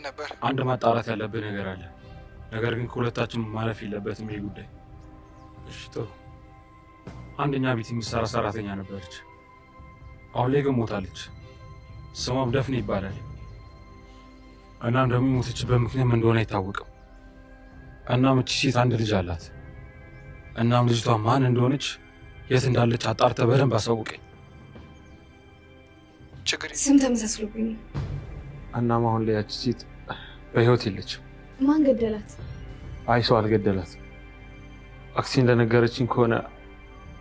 ነበር? አንድ ማጣራት ያለብን ነገር አለ። ነገር ግን ከሁለታችን ማለፍ የለበትም ይሄ ጉዳይ። እሺ ጥሩ። አንደኛ ቤት የምትሰራ ሰራተኛ ነበረች። አሁን ላይ ግን ሞታለች። ስሟም ደፍኔ ይባላል። እናም ደግሞ የሞተችበት ምክንያት ምን እንደሆነ አይታወቅም። እናም እቺ ሴት አንድ ልጅ አላት። እናም ልጅቷ ማን እንደሆነች የት እንዳለች አጣርተህ በደንብ አሳውቀኝ። ስም ተመሳስሎብኝ። እናም አሁን ላይ ያቺ ሴት በህይወት የለችም። ማን ገደላት? አይ ሰው አልገደላት። አክሲ እንደነገረችኝ ከሆነ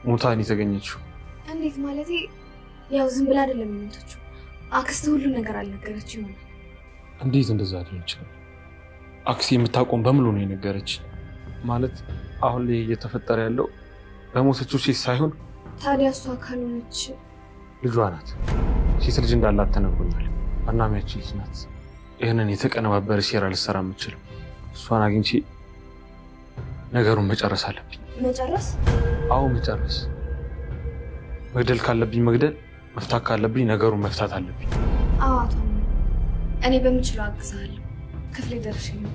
ሞታን የተገኘችው። እንዴት ማለቴ? ያው ዝም ብላ አይደለም የሞተችው። አክስት ሁሉ ነገር አልነገረች ይሆናል። እንዴት እንደዛ ሊሆን ይችላል? አክሲ የምታቆም በሙሉ ነው የነገረች። ማለት አሁን ላይ እየተፈጠረ ያለው በሞተችው ሴት ሳይሆን ታዲያ እሷ ካልሆነች ልጇ ናት። ሴት ልጅ እንዳላት ተነግሮኛል። እናም ያቺ ልጅ ናት ይህንን የተቀነባበረ ሴራ ልትሰራ የምችለው። እሷን አግኝቼ ነገሩን መጨረስ አለብኝ። መጨረስ? አዎ መጨረስ። መግደል ካለብኝ መግደል፣ መፍታት ካለብኝ ነገሩን መፍታት አለብኝ። አዎ አቶ እኔ በምችለው አግዛለሁ። ክፍሌ ደርሼ ነው።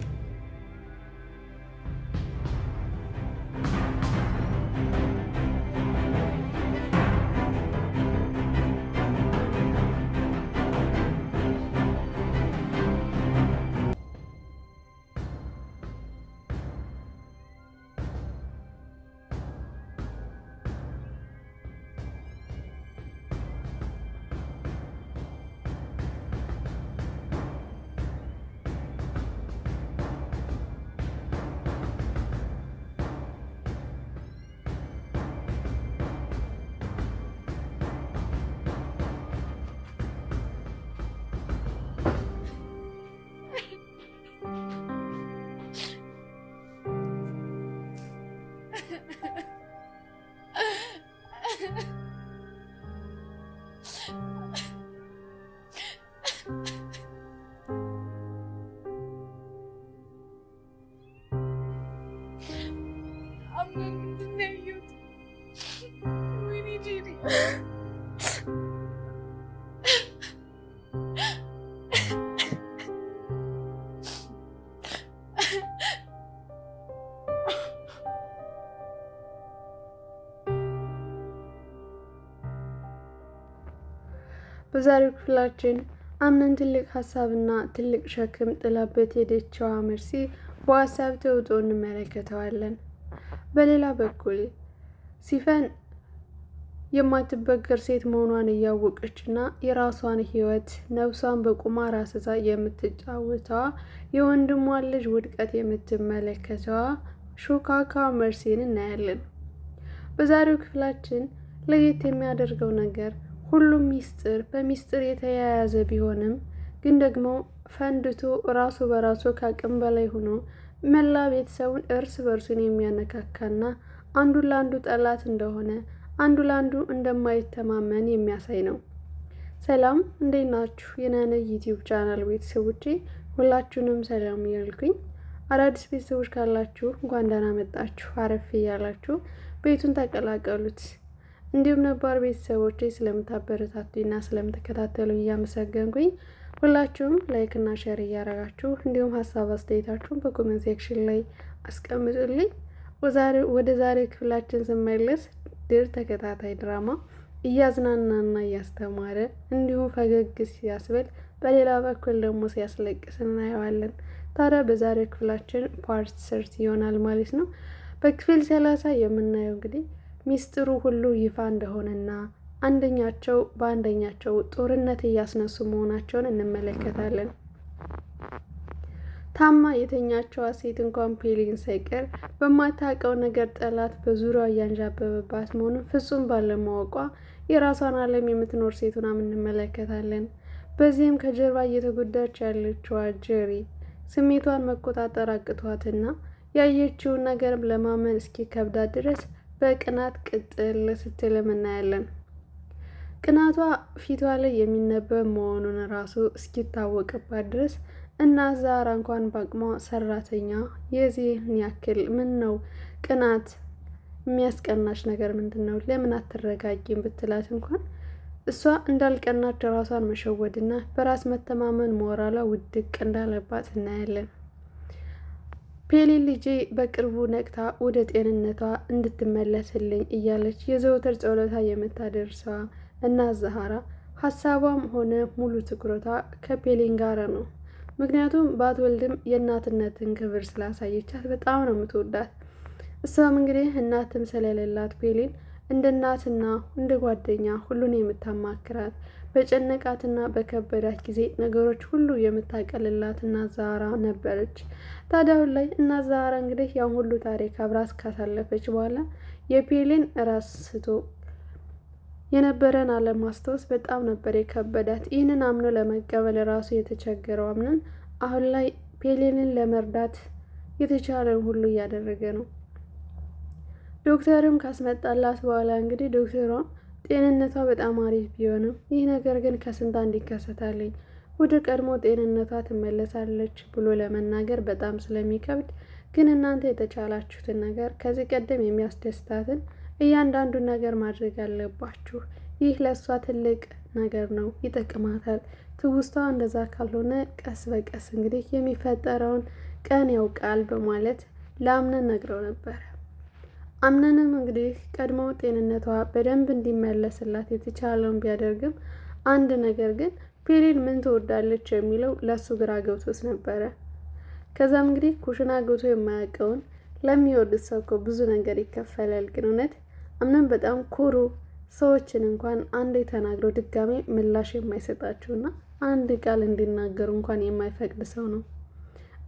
በዛሬው ክፍላችን አምነን ትልቅ ሀሳብና ትልቅ ሸክም ጥላበት ሄደችዋ መርሲ በሀሳብ ተውጦ እንመለከተዋለን። በሌላ በኩል ሲፈን የማትበገር ሴት መሆኗን እያወቀችና የራሷን ህይወት ነፍሷን በቁማር አስይዛ የምትጫወተዋ የወንድሟን ልጅ ውድቀት የምትመለከተዋ ሾካካ መርሲን እናያለን። በዛሬው ክፍላችን ለየት የሚያደርገው ነገር ሁሉም በሚስጥር የተያያዘ ቢሆንም ግን ደግሞ ፈንድቶ ራሱ በራሱ ከአቅም በላይ ሆኖ መላ ቤተሰቡን እርስ በርሱን የሚያነካካና አንዱ ለአንዱ ጠላት እንደሆነ አንዱ ለአንዱ እንደማይተማመን የሚያሳይ ነው። ሰላም እንዴት ናችሁ? የናነ ዩቲዩብ ቻናል ቤተሰቦቼ ሁላችሁንም ሰላም እያልኩኝ አዳዲስ ቤተሰቦች ካላችሁ እንኳን ደህና መጣችሁ። አረፍ እያላችሁ ቤቱን ተቀላቀሉት። እንዲሁም ነባር ቤተሰቦቼ ስለምታበረታቱኝና ስለምትከታተሉኝ እያመሰገንኩኝ ሁላችሁም ላይክ እና ሼር እያደረጋችሁ እንዲሁም ሀሳብ አስተያየታችሁን በኮሜንት ሴክሽን ላይ አስቀምጡልኝ። ወደ ዛሬ ክፍላችን ስመለስ ድር ተከታታይ ድራማ እያዝናናና እያስተማረ እንዲሁም ፈገግ ሲያስብል በሌላ በኩል ደግሞ ሲያስለቅስ እናየዋለን። ታዲያ በዛሬ ክፍላችን ፓርት 30 ይሆናል ማለት ነው። በክፍል 30 የምናየው እንግዲህ ሚስጥሩ ሁሉ ይፋ እንደሆነና አንደኛቸው በአንደኛቸው ጦርነት እያስነሱ መሆናቸውን እንመለከታለን። ታማ የተኛቸው ሴት እንኳን ፔሊን ሳይቀር በማታውቀው ነገር ጠላት በዙሪያው እያንዣበበባት መሆኑን ፍጹም ባለማወቋ የራሷን ዓለም የምትኖር ሴቱን እንመለከታለን። በዚህም ከጀርባ እየተጎዳች ያለችዋ ጀሪ ስሜቷን መቆጣጠር አቅቷትና ያየችውን ነገርም ለማመን እስኪከብዳት ድረስ በቅናት ቅጥል ስትልም እናያለን። ቅናቷ ፊቷ ላይ የሚነበብ መሆኑን ራሱ እስኪታወቅባት ድረስ እና ዛራ እንኳን በአቅሟ ሰራተኛ የዚህን ያክል ምን ነው ቅናት የሚያስቀናሽ ነገር ምንድን ነው? ለምን አትረጋጊም ብትላት እንኳን እሷ እንዳልቀናች ራሷን መሸወድና በራስ መተማመን ሞራሏ ውድቅ እንዳለባት እናያለን። ፔሊን ልጄ በቅርቡ ነቅታ ወደ ጤንነቷ እንድትመለስልኝ እያለች የዘወትር ጸሎታ የምታደርሰዋ እናት ዛህራ ሀሳቧም ሆነ ሙሉ ትኩረቷ ከፔሊን ጋር ነው። ምክንያቱም ባትወልድም የእናትነትን ክብር ስላሳየቻት በጣም ነው የምትወዳት። እሷም እንግዲህ እናትም ስለሌላት ፔሊን እንደ እናትና እንደ ጓደኛ ሁሉን የምታማክራት በጨነቃትና በከበዳት ጊዜ ነገሮች ሁሉ የምታቀልላት እናት ዛህራ ነበረች። ታዲያ አሁን ላይ እናት ዛህራ እንግዲህ ያን ሁሉ ታሪክ አብራ ካሳለፈች በኋላ የፔሊን ራስ ስቶ የነበረን አለማስታወስ በጣም ነበር የከበዳት። ይህንን አምኖ ለመቀበል ራሱ የተቸገረው አምነን አሁን ላይ ፔሊንን ለመርዳት የተቻለን ሁሉ እያደረገ ነው። ዶክተርም ካስመጣላት በኋላ እንግዲህ ዶክተሯ ጤንነቷ በጣም አሪፍ ቢሆንም ይህ ነገር ግን ከስንት አንድ ይከሰታለኝ ወደ ቀድሞ ጤንነቷ ትመለሳለች ብሎ ለመናገር በጣም ስለሚከብድ፣ ግን እናንተ የተቻላችሁትን ነገር ከዚህ ቀደም የሚያስደስታትን እያንዳንዱን ነገር ማድረግ አለባችሁ። ይህ ለእሷ ትልቅ ነገር ነው፣ ይጠቅማታል። ትውስቷ እንደዛ ካልሆነ ቀስ በቀስ እንግዲህ የሚፈጠረውን ቀን ያውቃል በማለት ለአምነን ነግረው ነበር። አምነንም እንግዲህ ቀድሞ ጤንነቷ በደንብ እንዲመለስላት የተቻለውን ቢያደርግም አንድ ነገር ግን ፔሊን ምን ትወዳለች የሚለው ለሱ ግራ ገብቶት ነበረ። ከዛም እንግዲህ ኩሽና ገብቶ የማያውቀውን ለሚወዱት ሰው እኮ ብዙ ነገር ይከፈላል። ግን እውነት አምነን በጣም ኩሩ ሰዎችን እንኳን አንዴ ተናግሮ ድጋሜ ምላሽ የማይሰጣቸውና አንድ ቃል እንዲናገሩ እንኳን የማይፈቅድ ሰው ነው።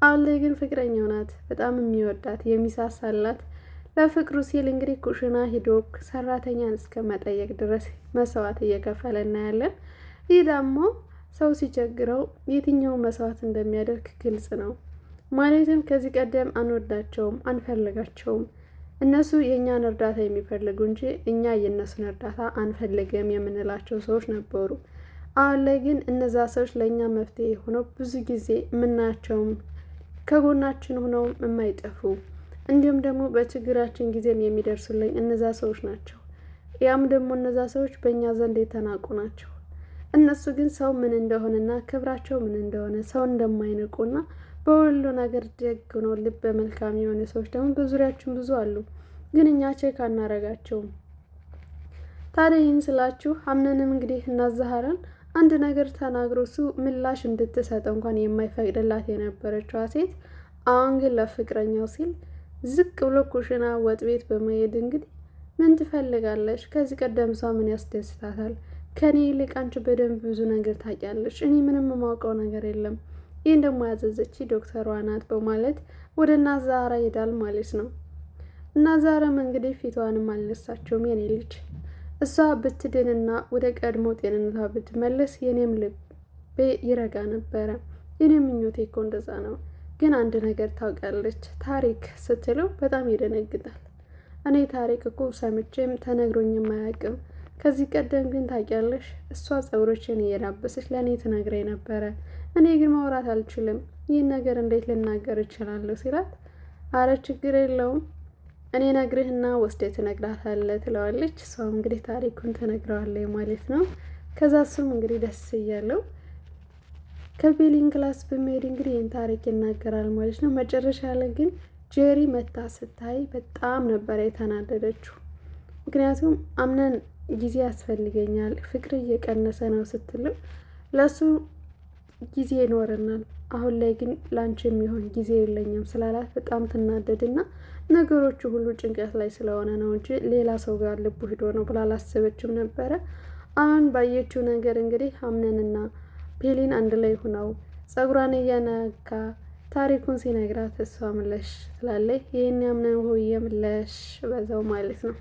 አሁን ላይ ግን ፍቅረኛው ናት፣ በጣም የሚወዳት የሚሳሳላት። ለፍቅሩ ሲል እንግዲህ ኩሽና ሂዶ ሰራተኛን እስከ መጠየቅ ድረስ መስዋዕት እየከፈለ እናያለን። ይህ ደግሞ ሰው ሲቸግረው የትኛው መስዋዕት እንደሚያደርግ ግልጽ ነው። ማለትም ከዚህ ቀደም አንወዳቸውም፣ አንፈልጋቸውም። እነሱ የእኛን እርዳታ የሚፈልጉ እንጂ እኛ የእነሱን እርዳታ አንፈልግም የምንላቸው ሰዎች ነበሩ። አሁን ላይ ግን እነዛ ሰዎች ለእኛ መፍትሄ ሆነው ብዙ ጊዜ የምናያቸውም ከጎናችን ሆነው የማይጠፉ እንዲሁም ደግሞ በችግራችን ጊዜም የሚደርሱልኝ እነዛ ሰዎች ናቸው። ያም ደግሞ እነዛ ሰዎች በእኛ ዘንድ የተናቁ ናቸው። እነሱ ግን ሰው ምን እንደሆነና ክብራቸው ምን እንደሆነ ሰው እንደማይንቁና በሁሉ ነገር ደግ ነው ልብ በመልካም የሆነ ሰዎች ደግሞ በዙሪያችን ብዙ አሉ። ግን እኛ ቼክ አናረጋቸውም። ታዲያ ይህን ስላችሁ አምነንም እንግዲህ እናት ዛህራን አንድ ነገር ተናግሮ እሱ ምላሽ እንድትሰጥ እንኳን የማይፈቅድላት የነበረችዋ ሴት አሁን ግን ለፍቅረኛው ሲል ዝቅ ብሎ ኩሽና ወጥ ቤት በመሄድ እንግዲህ ምን ትፈልጋለች? ከዚህ ቀደም እሷ ምን ያስደስታታል? ከኔ ይልቅ አንቺ በደንብ ብዙ ነገር ታውቂያለሽ፣ እኔ ምንም የማውቀው ነገር የለም። ይህን ደግሞ ያዘዘች ዶክተሯ ናት በማለት ወደ እናት ዛህራ ይሄዳል ማለት ነው። እናት ዛህራም እንግዲህ ፊቷንም አልነሳቸውም። የኔ ልጅ እሷ ብትድንና ወደ ቀድሞ ጤንነቷ ብትመለስ የኔም ልቤ ይረጋ ነበረ። የኔም ምኞቴ እኮ እንደዛ ነው። ግን አንድ ነገር ታውቃለች ታሪክ ስትለው በጣም ይደነግጣል። እኔ ታሪክ እኮ ሰምቼም ተነግሮኝም አያውቅም። ከዚህ ቀደም ግን ታውቂያለሽ እሷ ፀጉሮችን እየዳበሰች ለእኔ ትነግረኝ ነበረ። እኔ ግን ማውራት አልችልም። ይህን ነገር እንዴት ልናገር እችላለሁ ሲላት፣ አረ ችግር የለውም እኔ ነግርህና ወስደህ ትነግራታለህ ትለዋለች። እሷም እንግዲህ ታሪኩን ትነግረዋለች ማለት ነው። ከዛ እሱም እንግዲህ ደስ እያለው ከፔሊን ክላስ በመሄድ እንግዲህ ይህን ታሪክ ይናገራል ማለት ነው። መጨረሻ ላይ ግን ጄሪ መታ ስታይ በጣም ነበር የተናደደችው። ምክንያቱም አምነን ጊዜ ያስፈልገኛል ፍቅር እየቀነሰ ነው ስትለው ለሱ ጊዜ ይኖረናል፣ አሁን ላይ ግን ላንቺ የሚሆን ጊዜ የለኝም ስላላት በጣም ትናደድና ነገሮቹ ሁሉ ጭንቀት ላይ ስለሆነ ነው እንጂ ሌላ ሰው ጋር ልቡ ሂዶ ነው ብላ አላሰበችም ነበረ። አሁን ባየችው ነገር እንግዲህ አምነንና ፔሊን አንድ ላይ ሆነው ፀጉሯን እያነካ ታሪኩን ሲነግራት እሷ ምለሽ ትላለች። ይህን ያምነን ሆዬ ምለሽ በዛው ማለት ነው።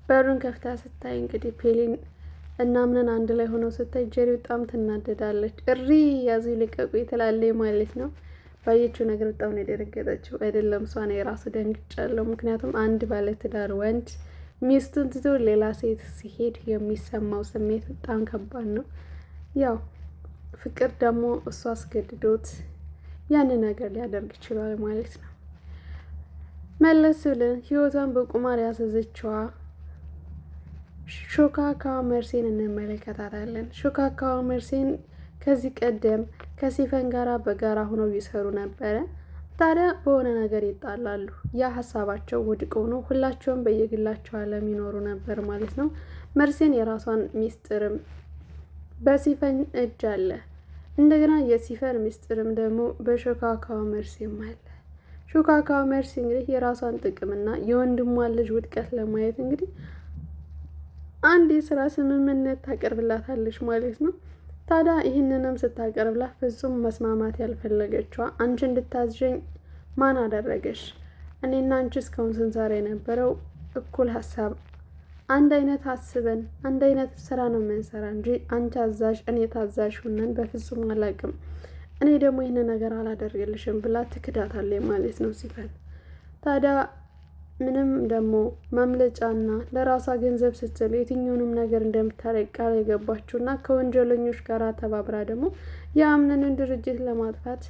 በሩን ከፍታ ስታይ እንግዲህ ፔሊን እና አምነን አንድ ላይ ሆነው ስታይ ጄሪ በጣም ትናደዳለች። እሪ ያዙ ይልቀቁ ትላለች ማለት ነው። ባየችው ነገር በጣም ነው የደረገጠችው። አይደለም እሷ ነው የራሱ ደንግጫለሁ። ምክንያቱም አንድ ባለትዳር ወንድ ሚስቱን ትቶ ሌላ ሴት ሲሄድ የሚሰማው ስሜት በጣም ከባድ ነው። ያው ፍቅር ደግሞ እሷ አስገድዶት ያን ነገር ሊያደርግ ይችላል ማለት ነው። መለስ ብለን ህይወቷን በቁማር ያዘዘችዋ ሾካካዋ መርሴን እንመለከታታለን። ሾካካዋ መርሴን ከዚህ ቀደም ከሲፈን ጋራ በጋራ ሆነው ይሰሩ ነበረ። ታዲያ በሆነ ነገር ይጣላሉ። ያ ሀሳባቸው ውድቅ ሆኖ ሁላቸውም በየግላቸው ዓለም ይኖሩ ነበር ማለት ነው። መርሴን የራሷን ሚስጥርም በሲፈን እጅ አለ። እንደገና የሲፈን ሚስጥርም ደግሞ በሾካካዋ መርሴም አለ። ሾካካዋ መርሴ እንግዲህ የራሷን ጥቅምና የወንድሟን ልጅ ውድቀት ለማየት እንግዲህ አንድ የስራ ስምምነት ታቀርብላታለች ማለት ነው። ታዲያ ይህንንም ስታቀርብላት ፍጹም መስማማት ያልፈለገችዋ አንቺ እንድታዝዥኝ ማን አደረገሽ? እኔና አንቺ እስካሁን ስንሰራ የነበረው እኩል ሀሳብ አንድ አይነት አስበን አንድ አይነት ስራ ነው የምንሰራ እንጂ አንቺ አዛዥ እኔ ታዛዥ ሆነን በፍጹም አላውቅም። እኔ ደግሞ ይህን ነገር አላደርግልሽም ብላ ትክዳታለች ማለት ነው ሲፈን። ታዲያ ምንም ደግሞ ማምለጫና ለራሷ ገንዘብ ስትል የትኛውንም ነገር እንደምታደርግ ቃል የገባችውና ከወንጀለኞች ጋር ተባብራ ደግሞ የአምነንን ድርጅት ለማጥፋት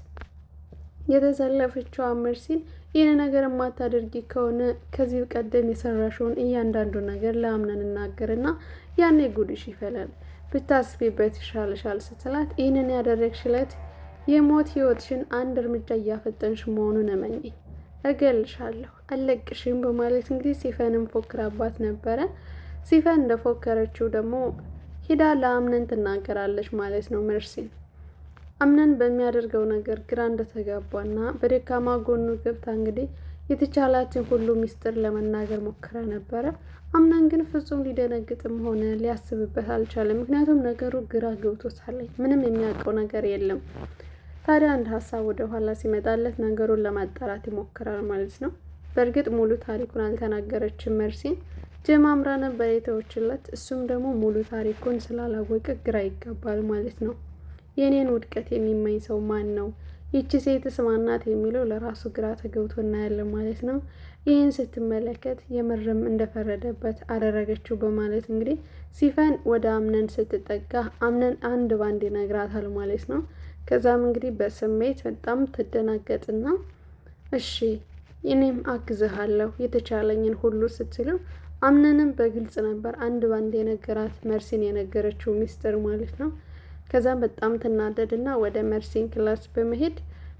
የተሰለፈችው መርሲን ይህን ነገር የማታደርጊ ከሆነ ከዚህ ቀደም የሰራሽውን እያንዳንዱ ነገር ለአምነን እናገርና ያኔ ጉድሽ ይፈላል፣ ብታስቢበት ይሻልሻል ስትላት ይህንን ያደረግሽለት የሞት ህይወትሽን አንድ እርምጃ እያፈጠንሽ መሆኑን እመኚ፣ እገልሻለሁ፣ አለቅሽም በማለት እንግዲህ ሲፈንም ፎክራባት ነበረ። ሲፈን እንደፎከረችው ደግሞ ሂዳ ለአምነን ትናገራለች ማለት ነው መርሲን። አምነን በሚያደርገው ነገር ግራ እንደተጋባና በደካማ ጎኑ ገብታ እንግዲህ የተቻላትን ሁሉ ሚስጥር ለመናገር ሞክራ ነበረ። አምነን ግን ፍጹም ሊደነግጥም ሆነ ሊያስብበት አልቻለም። ምክንያቱም ነገሩ ግራ ገብቶታል። ምንም የሚያውቀው ነገር የለም። ታዲያ አንድ ሀሳብ ወደ ኋላ ሲመጣለት ነገሩን ለማጣራት ይሞክራል ማለት ነው። በእርግጥ ሙሉ ታሪኩን አልተናገረችም መርሲን። ጀማምራ ነበር የተወችለት። እሱም ደግሞ ሙሉ ታሪኩን ስላላወቀ ግራ ይጋባል ማለት ነው። የኔን ውድቀት የሚመኝ ሰው ማን ነው? ይቺ ሴትስ ማናት? የሚለው ለራሱ ግራ ተገብቶ እናያለን ማለት ነው። ይህን ስትመለከት የምርም እንደፈረደበት አደረገችው በማለት እንግዲህ ሲፈን ወደ አምነን ስትጠጋ አምነን አንድ ባንድ ይነግራታል ማለት ነው። ከዛም እንግዲህ በስሜት በጣም ትደናገጥና እሺ እኔም አግዝሃለሁ የተቻለኝን ሁሉ ስትለው አምነንም በግልጽ ነበር አንድ ባንድ የነገራት መርሲን የነገረችው ሚስጥር ማለት ነው። ከዛም በጣም ትናደድና ወደ መርሲን ክላስ በመሄድ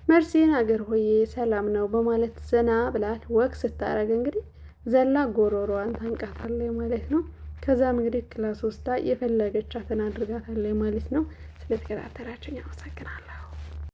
መርሲን አገር ሆዬ ሰላም ነው በማለት ዘና ብላል ወቅ ስታረግ እንግዲህ ዘላ ጎሮሮዋን ታንቃታለች ማለት ነው። ከዛም እንግዲህ ክላስ ወስዳ የፈለገቻትን አድርጋታለች ማለት ነው። ስለተከታተላችሁኝ አመሰግናለሁ።